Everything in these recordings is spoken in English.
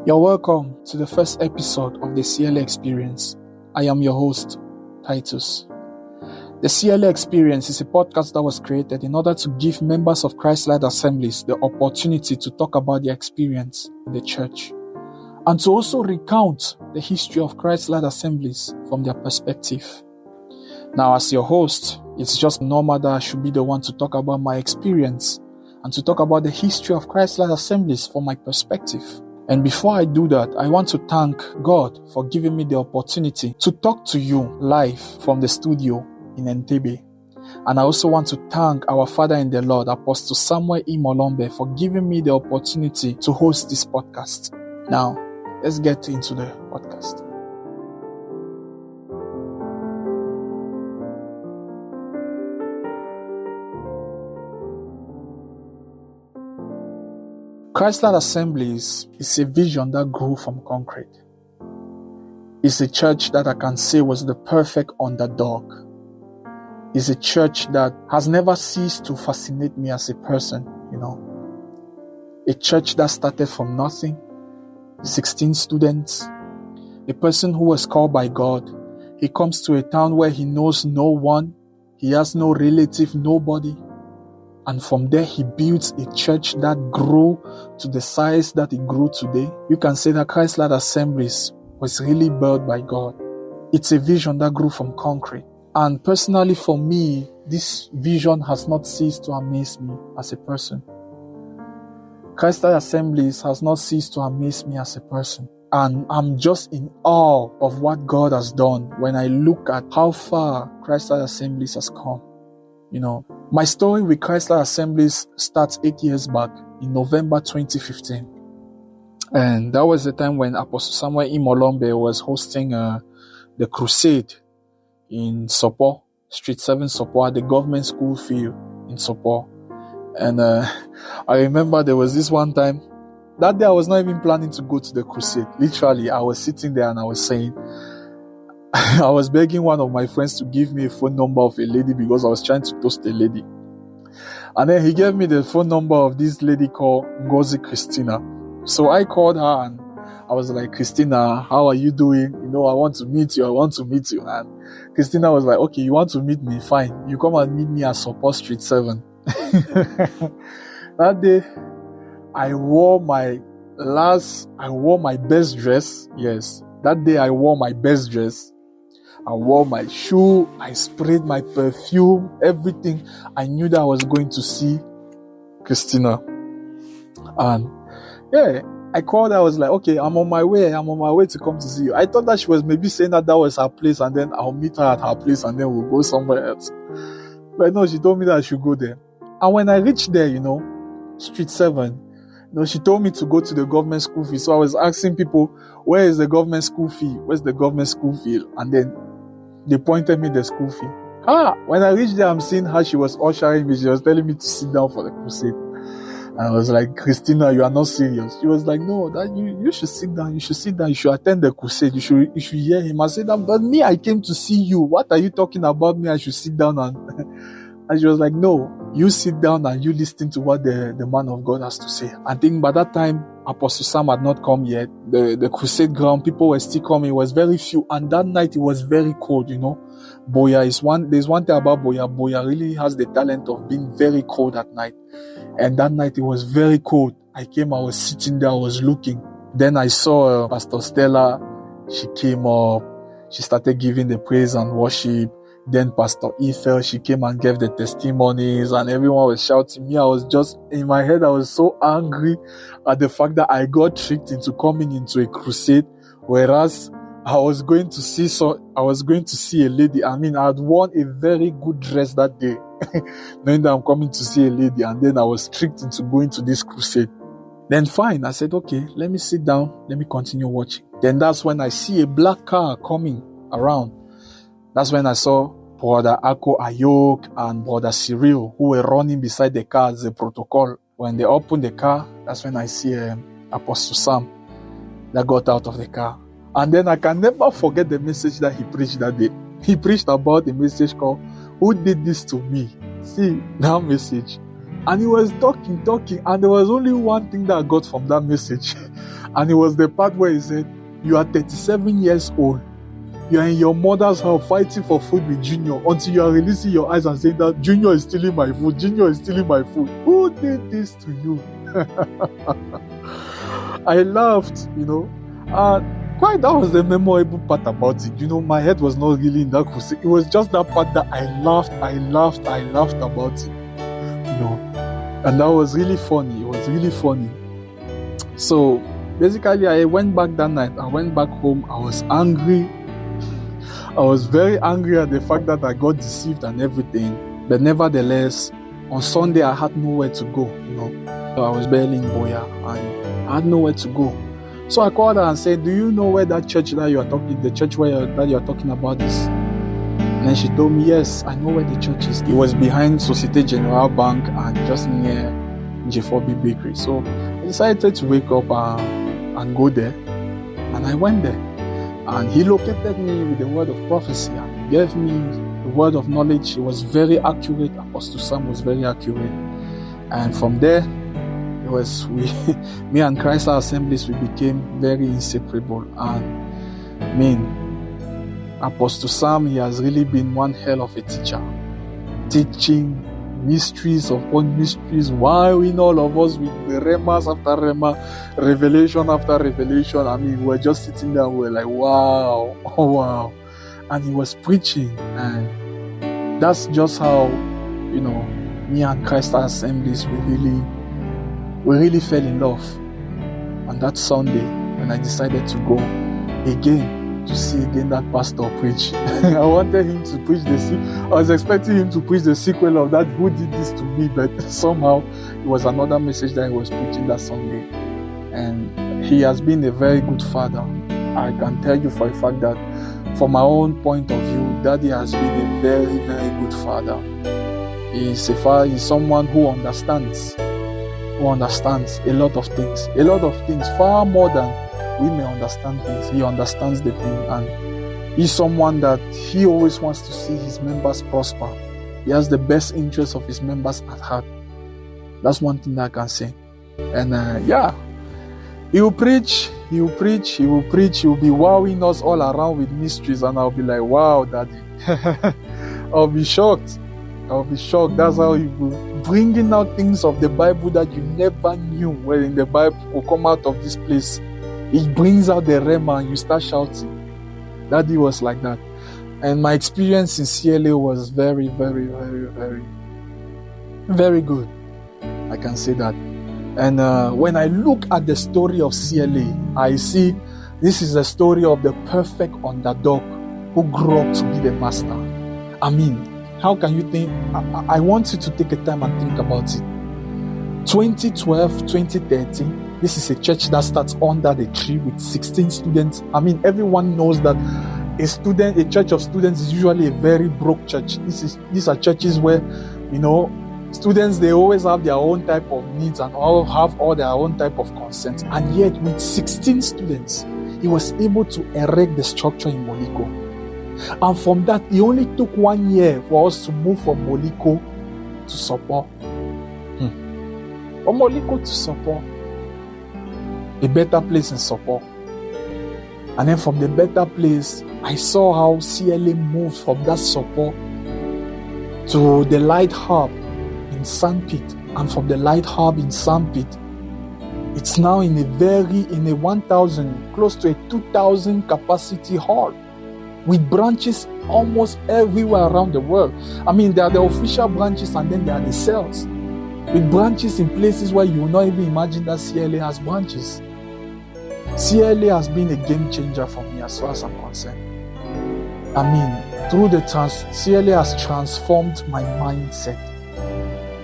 You're welcome to the first episode of the CLA Experience. I am your host, Titus. The CLA Experience is a podcast that was created in order to give members of Christ Light Assemblies the opportunity to talk about their experience in the church and to also recount the history of Christ Light Assemblies from their perspective. Now, as your host, it's just normal that I should be the one to talk about my experience and to talk about the history of Christ Light Assemblies from my perspective. And before I do that, I want to thank God for giving me the opportunity to talk to you live from the studio in Entebbe. And I also want to thank our Father in the Lord, Apostle Samuel Imolombe, for giving me the opportunity to host this podcast. Now, let's get into the podcast. Christ Light Assemblies is a vision that grew from concrete. It's a church that I can say was the perfect underdog. It's a church that has never ceased to fascinate me as a person, A church that started from nothing, 16 students, a person who was called by God. He comes to a town where he knows no one, he has no relative, nobody. And from there, he built a church that grew to the size that it grew today. You can say that Christ Light Assemblies was really built by God. It's a vision that grew from concrete. And personally for me, this vision has not ceased to amaze me as a person. Christ Light Assemblies has not ceased to amaze me as a person. And I'm just in awe of what God has done when I look at how far Christ Light Assemblies has come. My story with Christ Light Assemblies starts 8 years back in November 2015. And that was the time when Apostle Samuel Imolombe was hosting the crusade in Sopo, Street 7 Sopo, at the government school field in Sopo. And I remember there was this one time, that day I was not even planning to go to the crusade. Literally, I was sitting there and I was saying, I was begging one of my friends to give me a phone number of a lady because I was trying to toast a lady. And then he gave me the phone number of this lady called Ngozi Christina. So I called her and I was like, Christina, how are you doing? I want to meet you. And Christina was like, okay, you want to meet me? Fine. You come and meet me at Support Street 7. That day, I wore my best dress. Yes. That day I wore my best dress. I wore my shoe, I sprayed my perfume, everything. I knew that I was going to see Christina. And I called her, I was like, okay, I'm on my way to come to see you. I thought that she was maybe saying that was her place and then I'll meet her at her place and then we'll go somewhere else. But no, she told me that I should go there. And when I reached there, Street 7, she told me to go to the government school fee. So I was asking people, where is the government school fee? Where's the government school fee? And then they pointed me the school fee. When I reached there, I'm seeing how she was ushering me. She was telling me to sit down for the crusade. And I was like, Christina, you are not serious. She was like, no, that you should sit down. You should sit down. You should attend the crusade. You should hear him. I said, but me, I came to see you. What are you talking about me? I should sit down and she was like, no, you sit down and you listen to what the man of God has to say. I think by that time, Apostle Sam had not come yet. The crusade ground, people were still coming. It was very few. And that night, it was very cold, Boya there's one thing about Boya. Boya really has the talent of being very cold at night. And that night, it was very cold. I was sitting there, I was looking. Then I saw Pastor Stella. She came up. She started giving the praise and worship. Then Pastor Ethel, she came and gave the testimonies and everyone was shouting. Me, I was just, in my head, I was so angry at the fact that I got tricked into coming into a crusade, whereas I was going to see a lady. I had worn a very good dress that day, knowing that I'm coming to see a lady, and then I was tricked into going to this crusade. Then fine, I said, okay, let me sit down, let me continue watching. Then that's when I see a black car coming around. That's when I saw Brother Ako Ayok and Brother Cyril, who were running beside the car as a protocol. When they opened the car, that's when I see Apostle Sam that got out of the car. And then I can never forget the message that he preached that day. He preached about a message called, "Who did this to me?" See, that message. And he was talking, and there was only one thing that I got from that message. And it was the part where he said, you are 37 years old. You are in your mother's house fighting for food with Junior until you are releasing your eyes and saying that Junior is stealing my food. Junior is stealing my food. Who did this to you? I laughed, quite that was the memorable part about it. My head was not really in that crusade. It was just that part that I laughed about it. And that was really funny. It was really funny. So basically, I went back that night. I went back home. I was angry. I was very angry at the fact that I got deceived and everything. But nevertheless, on Sunday, I had nowhere to go, So I was barely in Boya and I had nowhere to go. So I called her and said, do you know where that church that you are talking, the church that you are talking about is? And then she told me, yes, I know where the church is. It was behind Societe Generale Bank and just near J4B Bakery. So I decided to wake up and go there. And I went there. And he located me with the word of prophecy and he gave me the word of knowledge. He was very accurate. Apostle Sam was very accurate. And from there, it was me and Christ Light Assemblies, we became very inseparable. And Apostle Sam, he has really been one hell of a teacher, teaching mysteries upon mysteries, wowing all of us with the remas after rema, revelation after revelation. We're just sitting there and we're like, wow, oh wow. And he was preaching, and that's just how, me and Christ Light Assemblies, we really fell in love. And that Sunday, when I decided to go again, to see again that pastor preach. I wanted him to preach I was expecting him to preach the sequel of that, who did this to me, but somehow it was another message that he was preaching that Sunday. And he has been a very good father. I can tell you for a fact that from my own point of view, Daddy has been a very, very good father. He's someone who understands a lot of things, far more than we may understand things. He understands the thing, and he's someone that he always wants to see his members prosper. He has the best interests of his members at heart. That's one thing that I can say. And he will preach, he will be wowing us all around with mysteries, and I'll be like, wow, Daddy. I'll be shocked. That's how he will bringing out things of the Bible that you never knew were in the Bible will come out of this place. It brings out the rema and you start shouting. Daddy was like that. And my experience in CLA was very, very, very, very, very good. I can say that. And when I look at the story of CLA, I see this is a story of the perfect underdog who grew up to be the master. How can you think? I want you to take a time and think about it. 2012, 2013, this is a church that starts under the tree with 16 students. Everyone knows that a church of students is usually a very broke church. These are churches where, students, they always have their own type of needs and all have all their own type of concerns. And yet with 16 students, he was able to erect the structure in Moliko. And from that, it only took 1 year for us to move from Moliko to Sopo. From Moliko to Sopo. A better place in Sopo. And then from the better place, I saw how CLA moved from that Sopo to the Light Hub in Sandpit. And from the Light Hub in Sandpit, it's now in a 1,000, close to a 2,000 capacity hall, with branches almost everywhere around the world. There are the official branches and then there are the cells, with branches in places where you will not even imagine that CLA has branches. CLA has been a game changer for me as far as I'm concerned. CLA has transformed my mindset.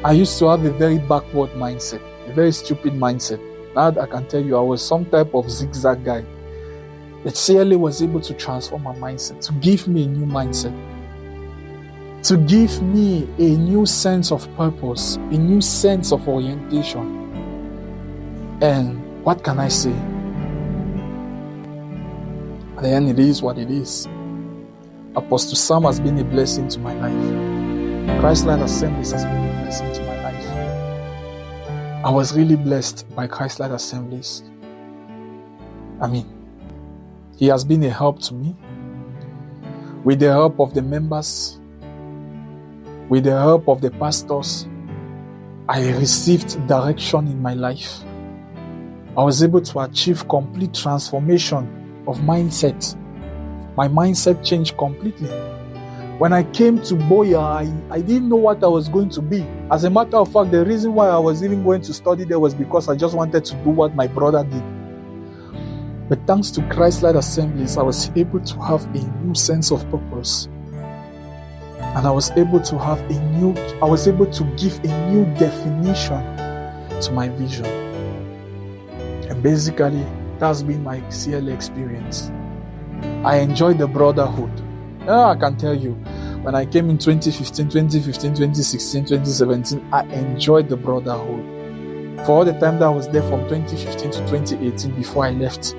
I used to have a very backward mindset, a very stupid mindset. Now I can tell you I was some type of zigzag guy. But CLA was able to transform my mindset, to give me a new mindset, to give me a new sense of purpose, a new sense of orientation. And what can I say? At the end, it is what it is. Apostle Sam has been a blessing to my life. Christ Light Assemblies has been a blessing to my life. I was really blessed by Christ Light Assemblies. He has been a help to me. With the help of the members, with the help of the pastors, I received direction in my life. I was able to achieve complete transformation of mindset. My mindset changed completely. When I came to Boya, I didn't know what I was going to be. As a matter of fact, the reason why I was even going to study there was because I just wanted to do what my brother did. But thanks to Christ Light Assemblies, I was able to have a new sense of purpose. And I was able to give a new definition to my vision. And basically, that's been my CLA experience. I enjoyed the brotherhood. I can tell you, when I came in 2015, 2016, 2017, I enjoyed the brotherhood. For all the time that I was there from 2015 to 2018 before I left,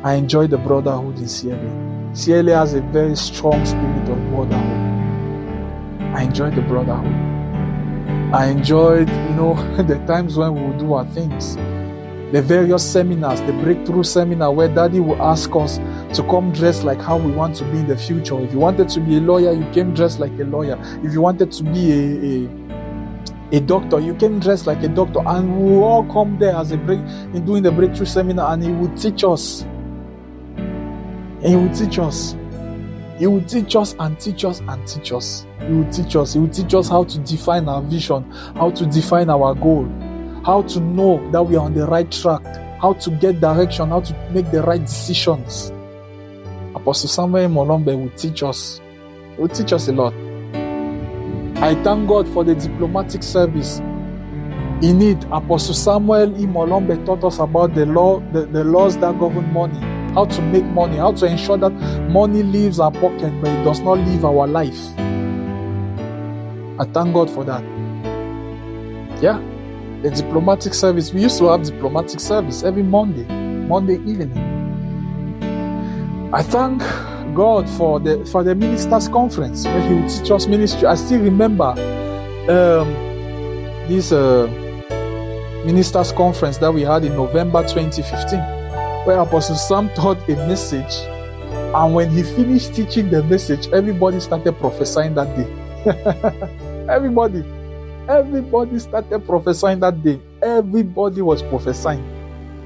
I enjoyed the brotherhood in CLA. CLA has a very strong spirit of brotherhood. I enjoyed the brotherhood. I enjoyed, the times when we would do our things. The various seminars, the breakthrough seminar where Daddy will ask us to come dressed like how we want to be in the future. If you wanted to be a lawyer, you came dressed like a lawyer. If you wanted to be a doctor, you came dressed like a doctor. And we will all come there in doing the breakthrough seminar, and he would teach us. And he would teach us. He would teach us and teach us and teach us. He would teach us. He would teach us how to define our vision, how to define our goal, how to know that we are on the right track, how to get direction, how to make the right decisions. Apostle Samuel Molombe will teach us. He will teach us a lot. I thank God for the diplomatic service. In it, Apostle Samuel Molombe taught us about the laws that govern money, how to make money, how to ensure that money leaves our pocket but it does not leave our life. I thank God for that. Yeah. The diplomatic service. We used to have diplomatic service every Monday evening. I thank God for the ministers' conference where he would teach us ministry. I still remember this ministers' conference that we had in November 2015, where Apostle Sam taught a message, and when he finished teaching the message, everybody started prophesying that day. Everybody started prophesying that day. Everybody was prophesying.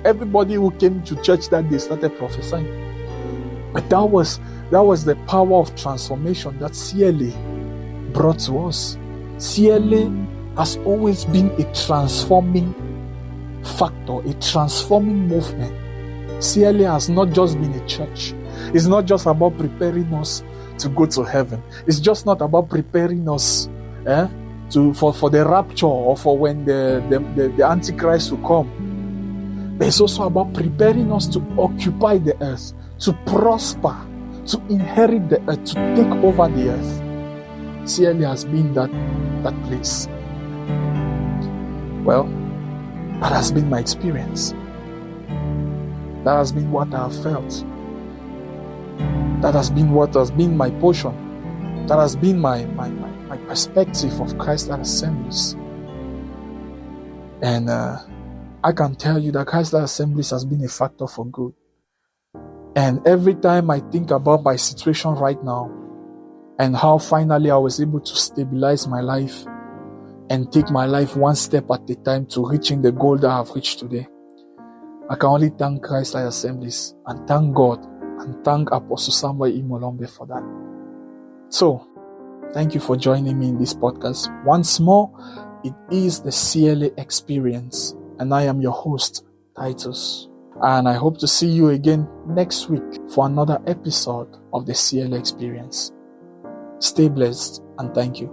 Everybody who came to church that day started prophesying. But that was the power of transformation that CLA brought to us. CLA has always been a transforming factor, a transforming movement. CLA has not just been a church. It's not just about preparing us to go to heaven. It's just not about preparing us for the rapture or for when the Antichrist will come. But it's also about preparing us to occupy the earth, to prosper, to inherit the earth, to take over the earth. CLA has been that place. Well, that has been my experience. That has been what I have felt. That has been what has been my portion. That has been my perspective of Christ Light Assemblies. And I can tell you that Christ Light Assemblies has been a factor for good. And every time I think about my situation right now and how finally I was able to stabilize my life and take my life one step at a time to reaching the goal that I have reached today, I can only thank Christ Light Assemblies and thank God and thank Apostle Samuel Molombe for that. So, thank you for joining me in this podcast. Once more, it is the CLA Experience, and I am your host, Titus. And I hope to see you again next week for another episode of the CLA Experience. Stay blessed and thank you.